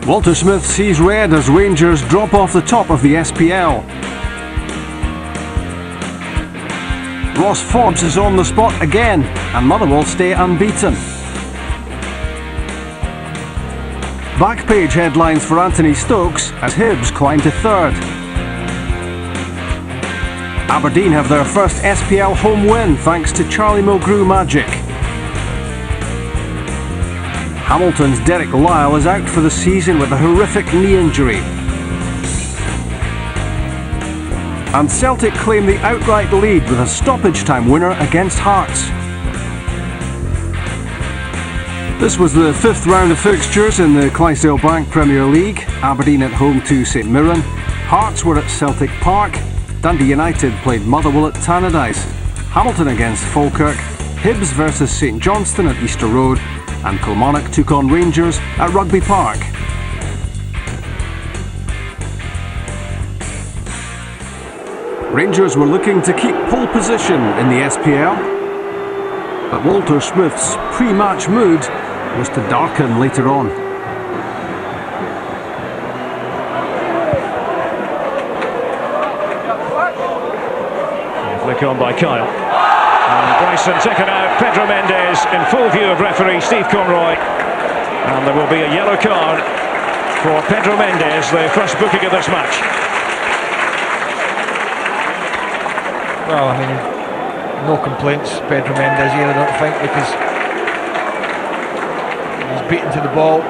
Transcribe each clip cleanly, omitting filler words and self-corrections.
Walter Smith sees red as Rangers drop off the top of the SPL. Ross Forbes is on the spot again, and Motherwell stay unbeaten. Back page headlines for Anthony Stokes as Hibs climb to third. Aberdeen have their first SPL home win thanks to Charlie Mulgrew magic. Hamilton's Derek Lyle is out for the season with a horrific knee injury. And Celtic claim the outright lead with a stoppage time winner against Hearts. This was the fifth round of fixtures in the Clydesdale Bank Premier League. Aberdeen at home to St Mirren. Hearts were at Celtic Park. Dundee United played Motherwell at Tannadice. Hamilton against Falkirk. Hibs versus St Johnstone at Easter Road. And Kilmarnock took on Rangers at Rugby Park. Rangers were looking to keep pole position in the SPL, but Walter Smith's pre-match mood was to darken later on. Flick on by Kyle. And Bryson taken out. Pedro Mendes in full view of referee Steve Conroy. And there will be a yellow card for Pedro Mendes, the first booking of this match. Well, I mean, no complaints, Pedro Mendes here, I don't think, because he's beaten to the ball.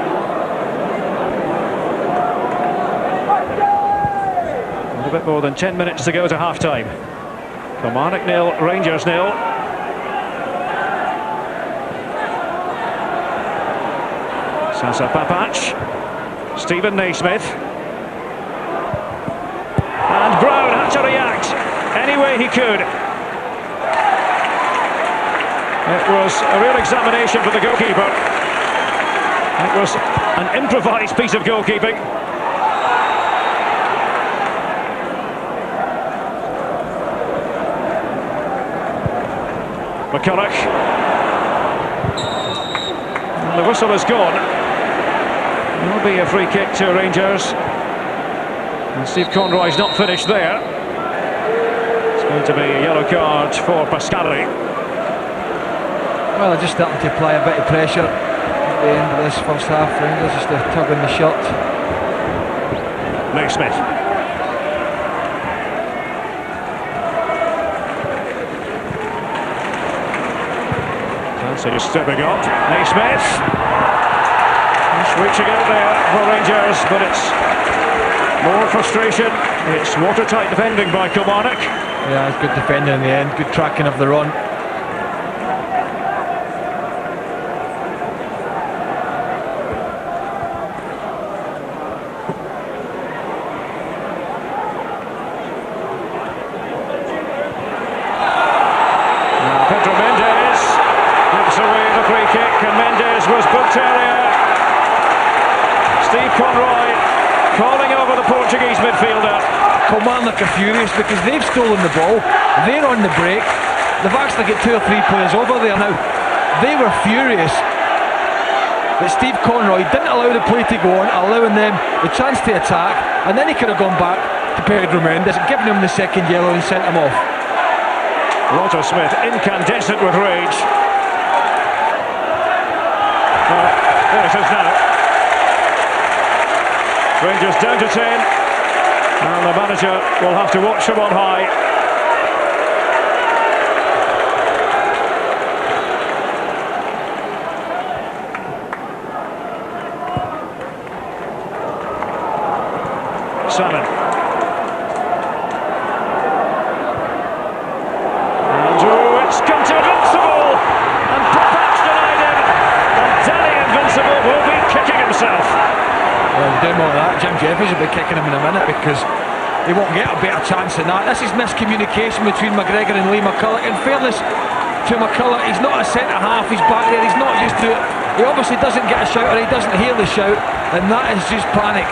A little bit more than 10 minutes to go to half-time. Kilmarnock 0, Rangers 0. Sasa Papac, Stephen Naismith, and Brown had to react any way he could. It was a real examination for the goalkeeper. It was an improvised piece of goalkeeping. McCulloch, and the whistle is gone. There'll be a free kick to Rangers, and Steve Conroy's not finished there. It's going to be a yellow card for Pascali. Well, they're just starting to apply a bit of pressure at the end of this first half. Rangers just a tug on the shirt. Naismith. So just stepping up, Naismith. He's reaching out there for Rangers, but it's more frustration. It's watertight defending by Kilmarnock. Yeah, it's good defending in the end, good tracking of the run. Pedro Mendes gives away the free kick, and Mendes was booked earlier. Steve Conroy calling over the Portuguese midfielder. Kilmarnock are furious because they've stolen the ball, they're on the break, they've actually got 2 or 3 players over there now. They were furious that Steve Conroy didn't allow the play to go on, allowing them the chance to attack, and then he could have gone back to Pedro Mendes, given him the second yellow and sent him off. Walter Smith incandescent with rage. Well, there it is now. Rangers down to 10, and the manager will have to watch from on high. Salmon. And it's come to Invincible, and Papac denied him, and Danny Invincible will be kicking himself. Well, doing all that, Jim Jeffries will be kicking him in a minute because he won't get a better chance than that. This is miscommunication between McGregor and Lee McCulloch. In fairness to McCulloch, he's not a centre half, he's back there, he's not used to it. He obviously doesn't get a shout, or he doesn't hear the shout, and that is just panic.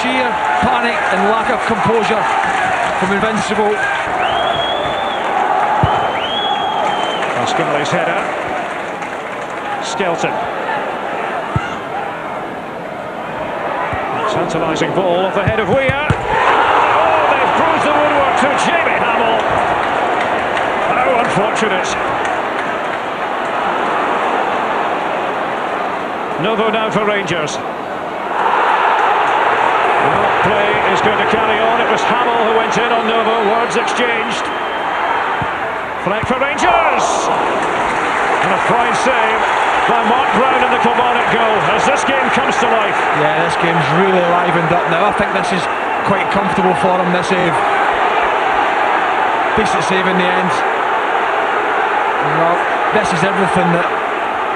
Sheer panic and lack of composure from Invincible. Pascali's header. Tantalising ball off the head of Weir. Oh, they've bruised the woodwork to Jamie Hamill. How unfortunate. Novo now for Rangers. Well, play is going to carry on. It was Hamill who went in on Novo. Words exchanged. Fleck for Rangers. And a fine save by Mark Brown in the Kilmarnock goal as this game comes to life. Yeah, this game's really livened up now. I think this is quite comfortable for him, this save. Decent save in the end. Well, this is everything that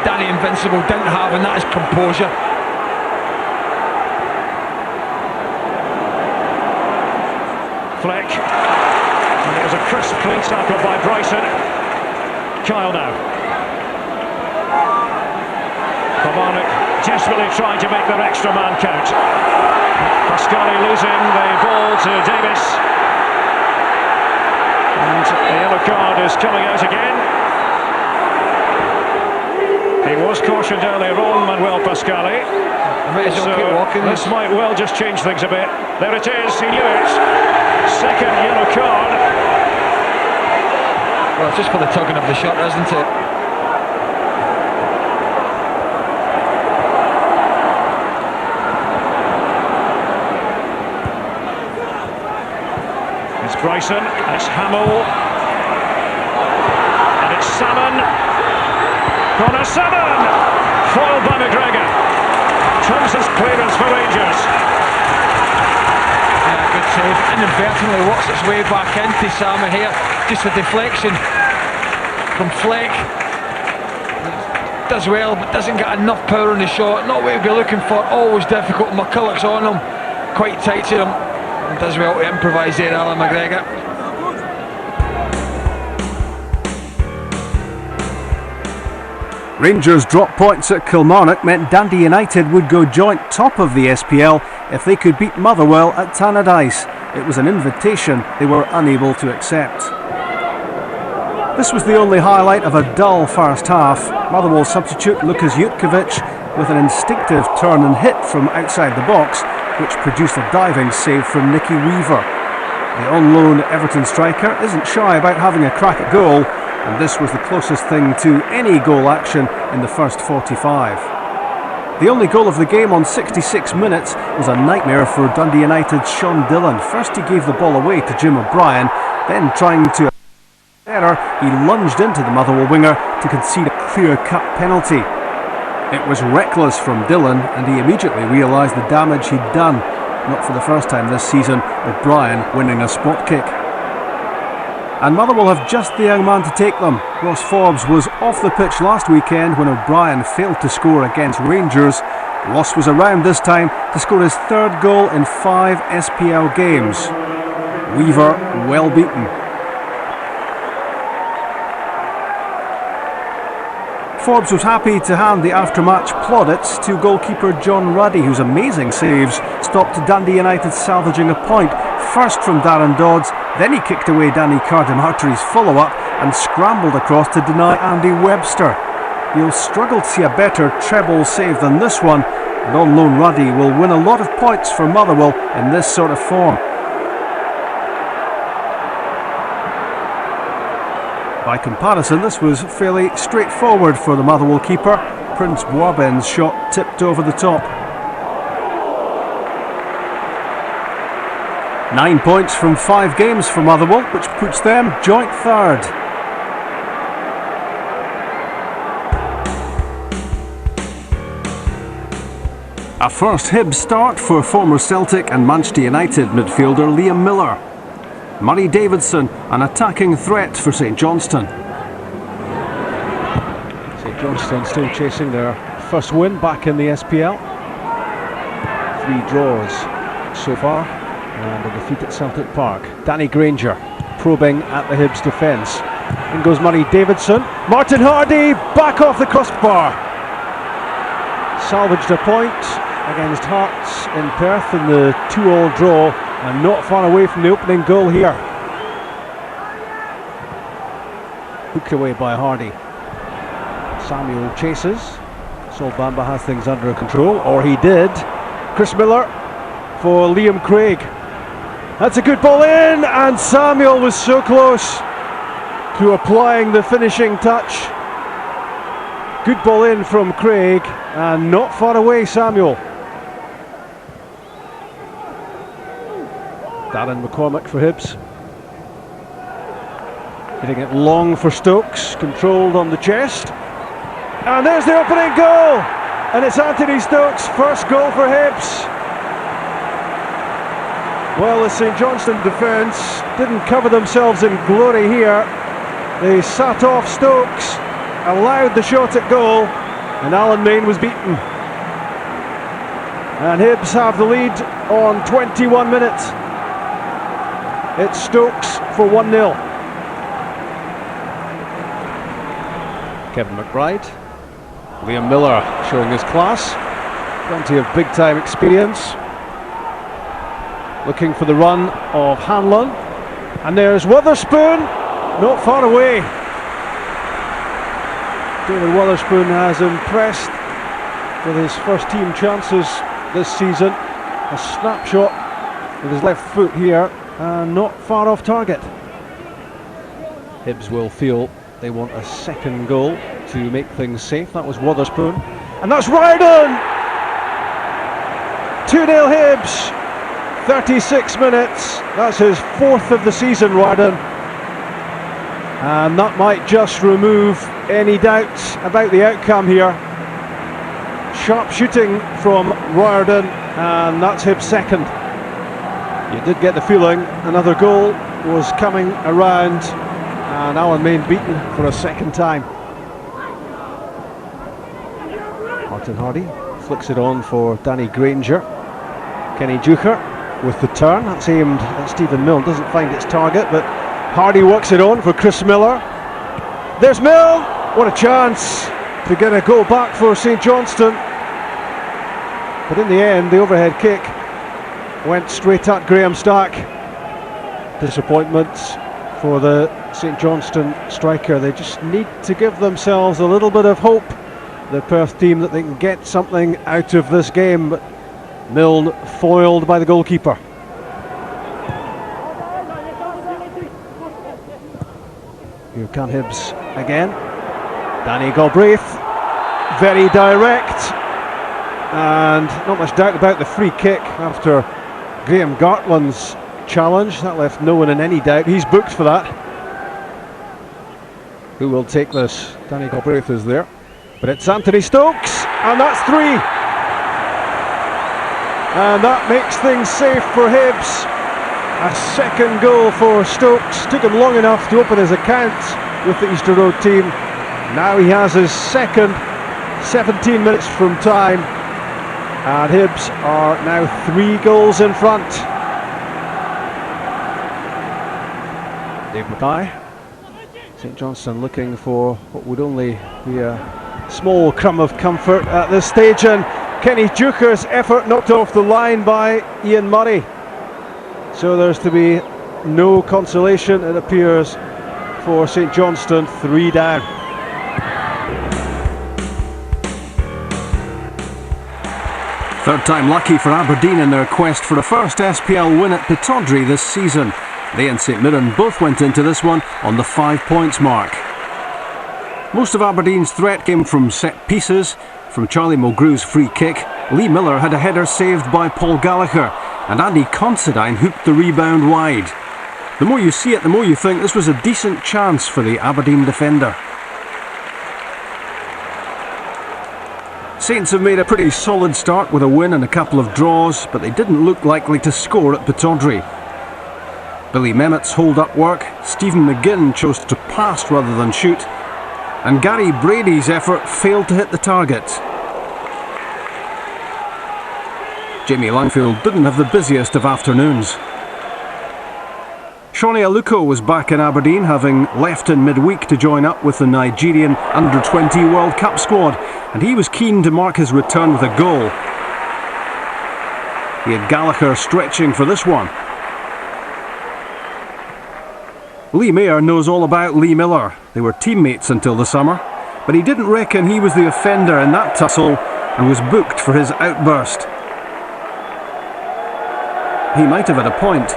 Danny Invincible didn't have, and that is composure. Fleck. And it was a crisp clean tackle by Bryson. Kyle now. Kilmarnock desperately trying to make their extra man count. Pascali losing the ball to Davis. And a yellow card is coming out again. He was cautioned earlier on, Manuel Pascali. So this might well just change things a bit. There it is, he knew it. Second yellow card. Well, it's just for the tugging of the shirt, isn't it? It's Bryson, and it's Hamill. And it's Salmon. Connor Salmon! Foiled by McGregor. Thompson's clearance for Rangers. Yeah, good save. Inadvertently works its way back into Salmon here. Just a deflection from Fleck. Does well, but doesn't get enough power in the shot. Not what he'd be looking for. Always difficult. McCulloch's on him. Quite tight to him. And does well to improvise there, Alan McGregor. Rangers' drop points at Kilmarnock meant Dundee United would go joint top of the SPL if they could beat Motherwell at Tannadice. It was an invitation they were unable to accept. This was the only highlight of a dull first half. Motherwell substitute Lukas Jutkiewicz with an instinctive turn and hit from outside the box, which produced a diving save from Nicky Weaver. The on-loan Everton striker isn't shy about having a crack at goal, and this was the closest thing to any goal action in the first 45. The only goal of the game on 66 minutes was a nightmare for Dundee United's Sean Dillon. First he gave the ball away to Jim O'Brien, then trying to error, he lunged into the Motherwell winger to concede a clear-cut penalty. It was reckless from Dillon, and he immediately realised the damage he'd done. Not for the first time this season, O'Brien winning a spot kick. And Motherwell have just the young man to take them. Ross Forbes was off the pitch last weekend when O'Brien failed to score against Rangers. Ross was around this time to score his third goal in 5 SPL games. Weaver well beaten. Forbes was happy to hand the after-match plaudits to goalkeeper John Ruddy, whose amazing saves stopped Dundee United salvaging a point, first from Darren Dodds, then he kicked away Danny Cardimartry's follow-up and scrambled across to deny Andy Webster. You'll struggle to see a better treble save than this one, and on loan Ruddy will win a lot of points for Motherwell in this sort of form. By comparison, this was fairly straightforward for the Motherwell keeper. Prince Boisben's shot tipped over the top. 9 points from 5 games for Motherwell, which puts them joint third. A first Hibs start for former Celtic and Manchester United midfielder Liam Miller. Murray Davidson, an attacking threat for St Johnstone. St Johnstone still chasing their first win back in the SPL. 3 draws so far and a defeat at Celtic Park. Danny Granger probing at the Hibs defence. In goes Murray Davidson. Martin Hardy back off the crossbar. Salvaged a point against Hearts in Perth in the 2-2 draw. And not far away from the opening goal here. Hooked away by Hardy. Samuel chases. Sol Bamba has things under control, or he did. Chris Miller for Liam Craig. That's a good ball in, and Samuel was so close to applying the finishing touch. Good ball in from Craig, and not far away, Samuel. Darren McCormick for Hibs. Hitting it long for Stokes, controlled on the chest. And there's the opening goal! And it's Anthony Stokes' first goal for Hibs. Well, the St Johnstone defence didn't cover themselves in glory here. They sat off Stokes, allowed the shot at goal, and Alan Main was beaten. And Hibs have the lead on 21 minutes. It's Stokes for 1-0. Kevin McBride. Liam Miller showing his class. Plenty of big-time experience. Looking for the run of Hanlon. And there's Witherspoon, not far away. David Witherspoon has impressed with his first team chances this season. A snapshot with his left foot here, and not far off target. Hibs will feel they want a second goal to make things safe. That was Witherspoon. And that's Riordan! 2-0 Hibs. 36 minutes. That's his fourth of the season, Riordan. And that might just remove any doubts about the outcome here. Sharp shooting from Riordan, and that's Hibs' second. You did get the feeling another goal was coming around, and Alan Main beaten for a second time. Martin Hardy flicks it on for Danny Granger. Kenny Ducher with the turn. That's aimed at Stephen Milne. Doesn't find its target, but Hardy works it on for Chris Miller. There's Milne. What a chance to get a goal back for St Johnstone. But in the end, the overhead kick went straight at Graham Stack. Disappointment for the St Johnstone striker. They just need to give themselves a little bit of hope, the Perth team, that they can get something out of this game. But Milne foiled by the goalkeeper. Here come Hibs again. Danny Galbraith, very direct, and not much doubt about the free kick after Graham Gartland's challenge. That left no one in any doubt. He's booked for that. Who will take this? Danny Galbraith is there, but it's Anthony Stokes, and that's 3. And that makes things safe for Hibs. A second goal for Stokes. Took him long enough to open his account with the Easter Road team. Now he has his second, 17 minutes from time. And Hibs are now 3 goals in front. Dave Mackay. St Johnstone looking for what would only be a small crumb of comfort at this stage. And Kenny Ducher's effort knocked off the line by Ian Murray. So there's to be no consolation, it appears, for St Johnstone. 3 down. Third time lucky for Aberdeen in their quest for a first SPL win at Pittodrie this season. They and St Mirren both went into this one on the 5 points mark. Most of Aberdeen's threat came from set pieces. From Charlie Mulgrew's free kick, Lee Miller had a header saved by Paul Gallagher, and Andy Considine hooked the rebound wide. The more you see it, the more you think this was a decent chance for the Aberdeen defender. Saints have made a pretty solid start with a win and a couple of draws, but they didn't look likely to score at Pittodrie. Billy Mehmet's hold-up work, Stephen McGinn chose to pass rather than shoot, and Gary Brady's effort failed to hit the target. Jamie Langfield didn't have the busiest of afternoons. Shawnee Aluko was back in Aberdeen, having left in midweek to join up with the Nigerian Under-20 World Cup squad, and he was keen to mark his return with a goal. He had Gallagher stretching for this one. Lee Mayer knows all about Lee Miller. They were teammates until the summer, but he didn't reckon he was the offender in that tussle and was booked for his outburst. he might have had a point.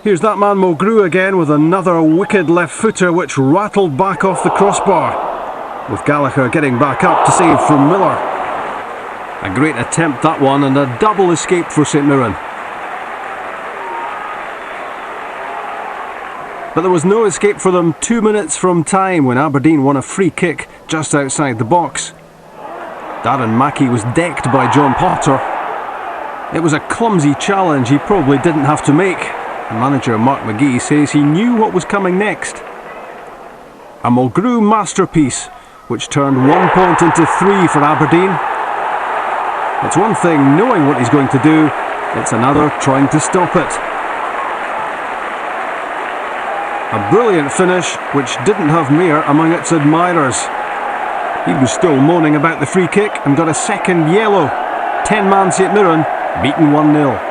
Here's that man Mulgrew again with another wicked left footer which rattled back off the crossbar, with Gallagher getting back up to save from Miller. A great attempt that one, and a double escape for St Mirren. But there was no escape for them 2 minutes from time when Aberdeen won a free kick just outside the box. Darren Mackie was decked by John Potter. It was a clumsy challenge he probably didn't have to make. Manager Mark McGee says he knew what was coming next. A Mulgrew masterpiece which turned 1 point into 3 for Aberdeen. It's one thing knowing what he's going to do, it's another trying to stop it. A brilliant finish which didn't have Mayer among its admirers. He was still moaning about the free kick and got a second yellow. 10-man St Mirren beaten 1-0.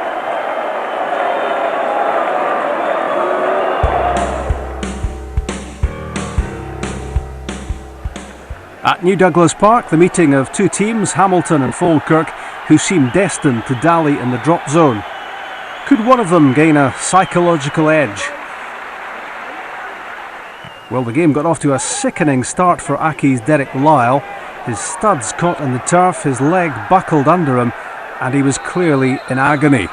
At New Douglas Park, the meeting of two teams, Hamilton and Falkirk, who seem destined to dally in the drop zone. Could one of them gain a psychological edge? Well, the game got off to a sickening start for Aki's Derek Lyle. His studs caught in the turf, his leg buckled under him, and he was clearly in agony.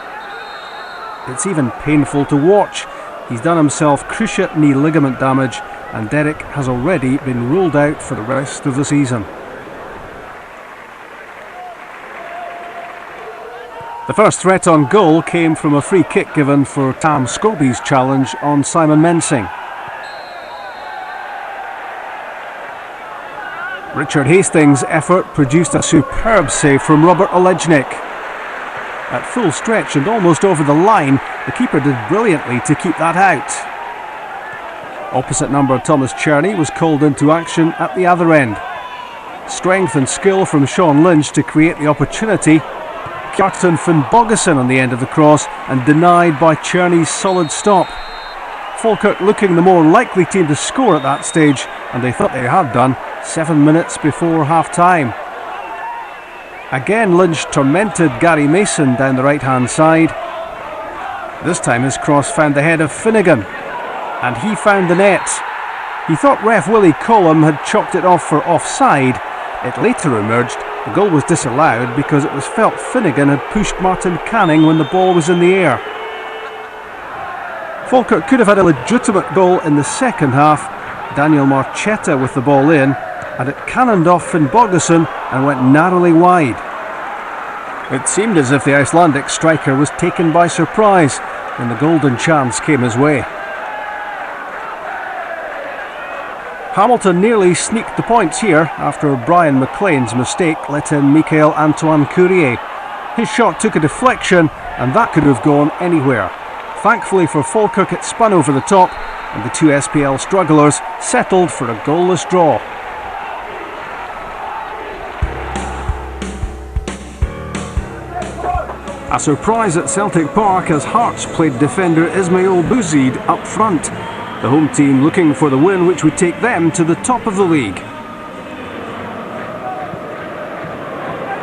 It's even painful to watch. He's done himself cruciate knee ligament damage, and Derek has already been ruled out for the rest of the season. The first threat on goal came from a free kick given for Tam Scobie's challenge on Simon Mensing. Richard Hastings' effort produced a superb save from Robert Olejnik. At full stretch and almost over the line, the keeper did brilliantly to keep that out. Opposite number Thomas Cherney was called into action at the other end. Strength and skill from Sean Lynch to create the opportunity. Kjartan Finnbogason on the end of the cross and denied by Cherney's solid stop. Falkirk looking the more likely team to score at that stage, and they thought they had done 7 minutes before half-time. Again Lynch tormented Gary Mason down the right-hand side. This time his cross found the head of Finnegan, and he found the net. He thought ref Willie Collum had chalked it off for offside. It later emerged the goal was disallowed because it was felt Finnegan had pushed Martin Canning when the ball was in the air. Falkirk could have had a legitimate goal in the second half. Daniel Marchetta with the ball in, and it cannoned off Finnbogason and went narrowly wide. It seemed as if the Icelandic striker was taken by surprise when the golden chance came his way. Hamilton nearly sneaked the points here after Brian McLean's mistake let in Michael-Antoine Courier. His shot took a deflection and that could have gone anywhere. Thankfully for Falkirk it spun over the top and the two SPL strugglers settled for a goalless draw. A surprise at Celtic Park as Hearts played defender Ismail Bouzid up front. The home team looking for the win which would take them to the top of the league.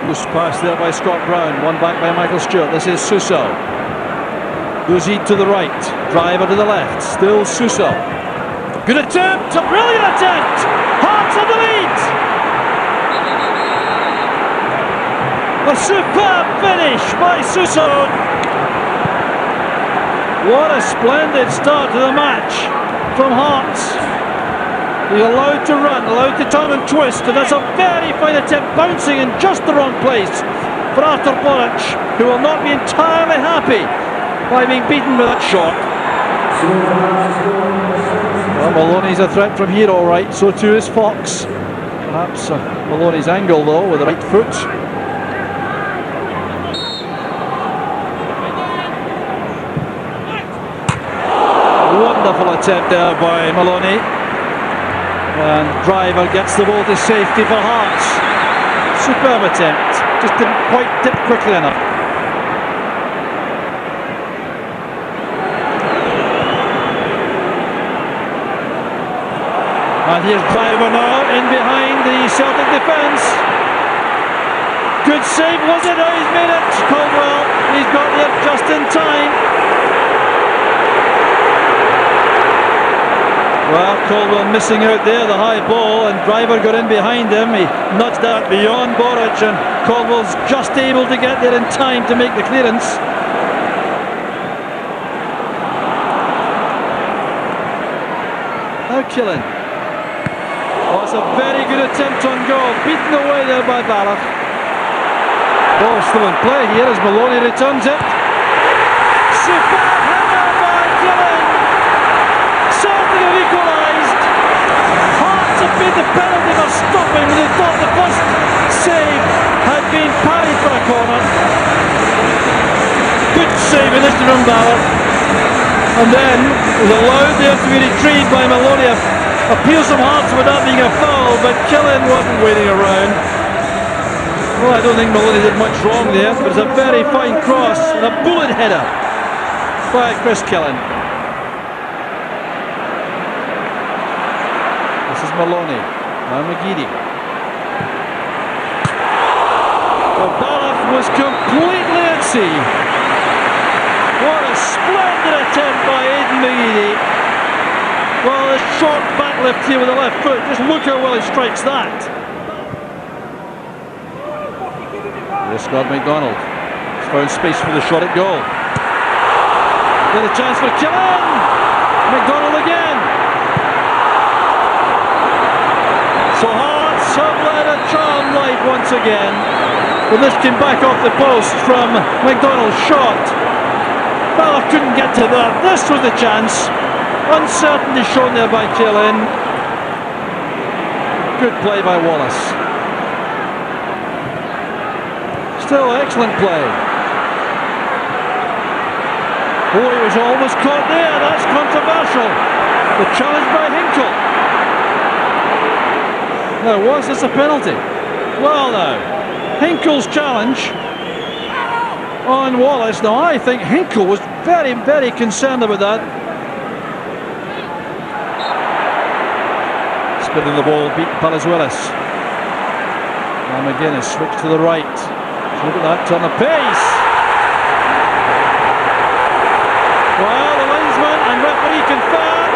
Loose pass there by Scott Brown, one back by Michael Stewart. This is Suso. Bouzid to the right, driver to the left, still Suso. Good attempt, a brilliant attempt! Hearts on the lead! A superb finish by Suso. What a splendid start to the match from Hearts. He's allowed to run, allowed to turn and twist, and that's a very fine attempt, bouncing in just the wrong place for Artur Boruc, who will not be entirely happy by being beaten with that shot. Well, Maloney's a threat from here, all right, so too is Fox. Perhaps Maloney's angle, though, with the right foot. Wonderful attempt there by Maloney, and Driver gets the ball to safety for Hearts. Superb attempt, just didn't quite dip quickly enough. And here's Driver now in behind the Celtic defence. Good save, was it? Oh, he's made it. Caldwell, he's got there just in time. Well, Caldwell missing out there, the high ball, and Driver got in behind him. He nudged that beyond Boric, and Caldwell's just able to get there in time to make the clearance. Now Killen. Oh, it's a very good attempt on goal. Beaten away there by Ballard. Ball still in play here as Maloney returns it. Superb header by Killen. Celtic have equalised. Hearts have paid the penalty for stopping when they thought the first save had been parried for a corner. Good save initially from Ballard. And then was allowed there to be retrieved by Maloney. Appeals from Hearts with that being a foul, but Killen wasn't waiting around. Well, I don't think Maloney did much wrong there, but it's a very fine cross and a bullet header by Chris Killen. This is Maloney. Now McGeady. Well, Baloff was completely at sea. What a splendid attempt by Aidan McGeady. Well, a short back lift here with the left foot. Just look how well he strikes that. Here's Scott McDonald. He's found space for the shot at goal. Then a chance for Killen. McDonald again. So Hearts have led a charmed life once again. But this came back off the post from McDonald's shot. Ballard couldn't get to that. This was the chance. Uncertainty shown there by Killen. Good play by Wallace. Still excellent play. Oh, he was almost caught there. That's controversial. The challenge by Hinkle. Now, was this a penalty? Well, now, Hinkle's challenge on Wallace. Now, I think Hinkle was very, very concerned about that. Spinning the ball, beat Palazuelos. Now McGuinness switch to the right. Look at that turn of pace. Well, the linesman and referee confirm,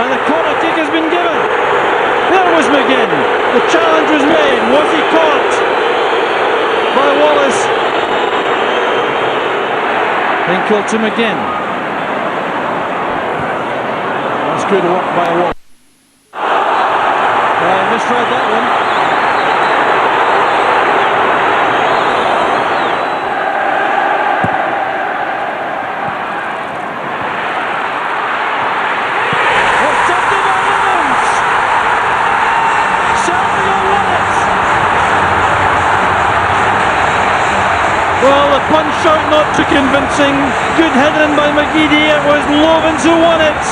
and the corner kick has been given. There was McGinn. The challenge was made. Was he caught by Wallace? Hinkle to McGinn. That's good work by Wallace. Misread that one. Attempted by Evans. Celtic have won it. Well, the punch out not too convincing. Good heading by McGeady. It was Lovens who won it.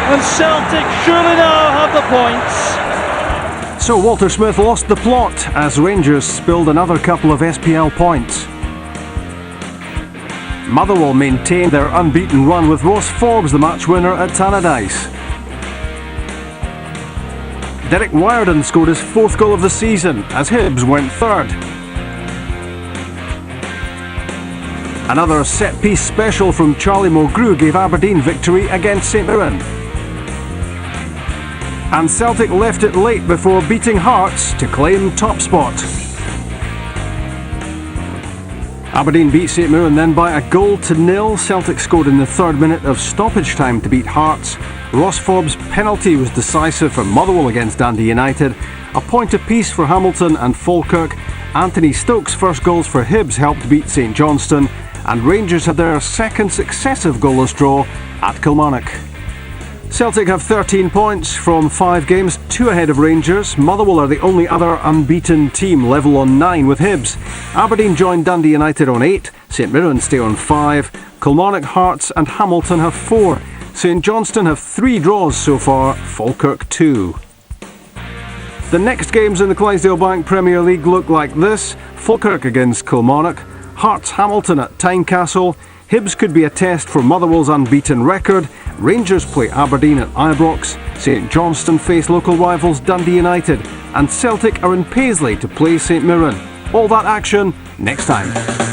And Celtic surely now have the points. So Walter Smith lost the plot as Rangers spilled another couple of SPL points. Motherwell maintained their unbeaten run with Ross Forbes the match winner at Tannadice. Derek Wiarden scored his fourth goal of the season as Hibs went third. Another set-piece special from Charlie Mulgrew gave Aberdeen victory against St Mirren. And Celtic left it late before beating Hearts to claim top spot. Aberdeen beat St Mirren then by 1-0. Celtic scored in the third minute of stoppage time to beat Hearts. Ross Forbes' penalty was decisive for Motherwell against Dundee United. A point apiece for Hamilton and Falkirk. Anthony Stokes' first goals for Hibs helped beat St Johnstone. And Rangers had their second successive goalless draw at Kilmarnock. Celtic have 13 points from 5 games, 2 ahead of Rangers. Motherwell are the only other unbeaten team, level on 9 with Hibs. Aberdeen join Dundee United on 8, St Mirren stay on 5, Kilmarnock, Hearts and Hamilton have 4. St Johnstone have 3 draws so far, Falkirk 2. The next games in the Clydesdale Bank Premier League look like this: Falkirk against Kilmarnock, Hearts Hamilton at Tynecastle. Hibs could be a test for Motherwell's unbeaten record. Rangers play Aberdeen at Ibrox. St Johnstone face local rivals Dundee United, and Celtic are in Paisley to play St Mirren. All that action next time.